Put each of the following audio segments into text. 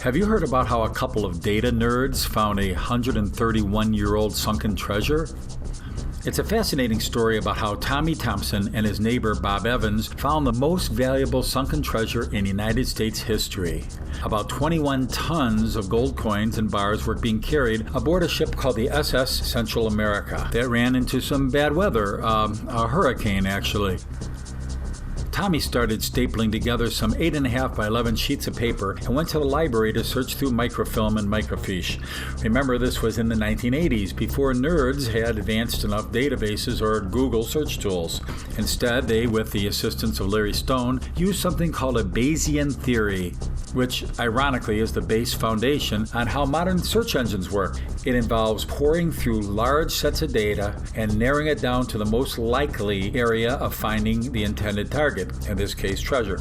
Have you heard about how a couple of data nerds found a 131-year-old sunken treasure? It's a fascinating story about how Tommy Thompson and his neighbor Bob Evans found the most valuable sunken treasure in United States history. About 21 tons of gold coins and bars were being carried aboard a ship called the SS Central America that ran into some bad weather, a hurricane actually. Tommy started stapling together some 8.5 by 11 sheets of paper and went to the library to search through microfilm and microfiche. Remember, this was in the 1980s, before nerds had advanced enough databases or Google search tools. Instead, they, with the assistance of Larry Stone, used something called a Baysian Theory, which ironically is the base foundation on how modern search engines work. It involves poring through large sets of data and narrowing it down to the most likely area of finding the intended target, in this case treasure.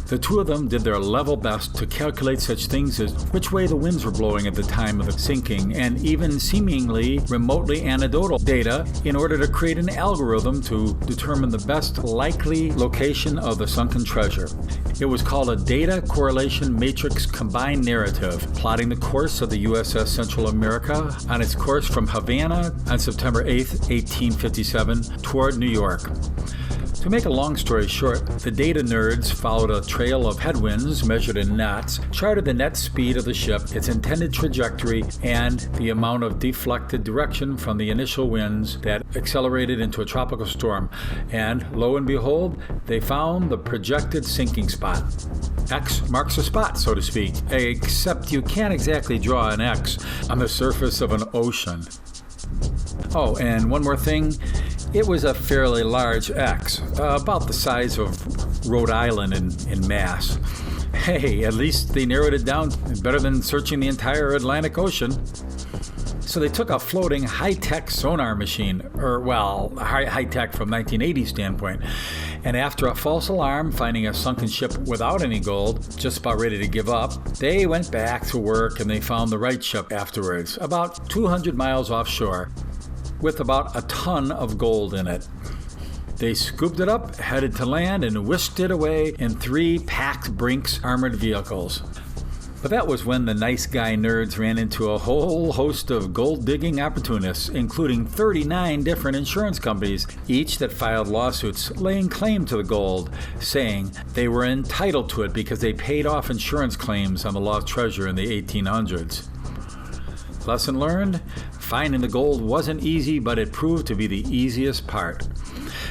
The two of them did their level best to calculate such things as which way the winds were blowing at the time of the sinking, and even seemingly remotely anecdotal data in order to create an algorithm to determine the best likely location of the sunken treasure. It was called a data correlation matrix combined narrative, plotting the course of the USS Central America on its course from Havana on September 8, 1857, toward New York. To make a long story short, the data nerds followed a trail of headwinds measured in knots, charted the net speed of the ship, its intended trajectory, and the amount of deflected direction from the initial winds that accelerated into a tropical storm. And lo and behold, they found the projected sinking spot. X marks a spot, so to speak, except you can't exactly draw an X on the surface of an ocean. Oh, and one more thing. It was a fairly large X, about the size of Rhode Island in mass. Hey, at least they narrowed it down better than searching the entire Atlantic Ocean. So they took a floating high-tech sonar machine, high-tech from 1980 standpoint, and after a false alarm, finding a sunken ship without any gold, just about ready to give up, they went back to work and they found the right ship afterwards, about 200 miles offshore, with about a ton of gold in it. They scooped it up, headed to land, and whisked it away in 3 packed Brinks armored vehicles. But that was when the nice guy nerds ran into a whole host of gold-digging opportunists, including 39 different insurance companies, each that filed lawsuits laying claim to the gold, saying they were entitled to it because they paid off insurance claims on the lost treasure in the 1800s. Lesson learned? Finding the gold wasn't easy, but it proved to be the easiest part.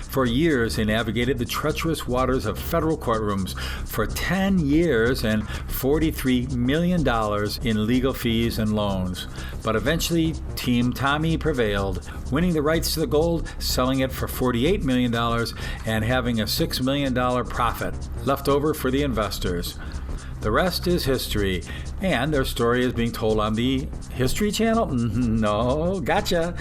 For years, they navigated the treacherous waters of federal courtrooms for 10 years and $43 million in legal fees and loans. But eventually, Team Tommy prevailed, winning the rights to the gold, selling it for $48 million, and having a $6 million profit left over for the investors. The rest is history, and their story is being told on the History Channel? No, gotcha.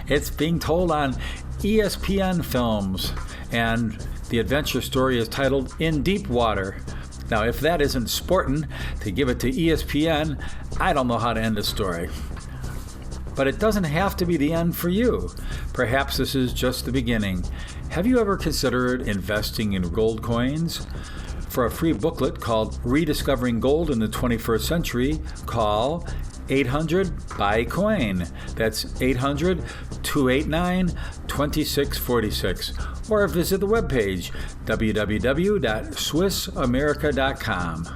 It's being told on ESPN Films, and the adventure story is titled In Deep Water. Now, if that isn't sportin' to give it to ESPN, I don't know how to end a story. But it doesn't have to be the end for you. Perhaps this is just the beginning. Have you ever considered investing in gold coins? For a free booklet called Rediscovering Gold in the 21st Century, call 800-BUY-COIN. That's 800-289-2646. Or visit the webpage www.swissamerica.com.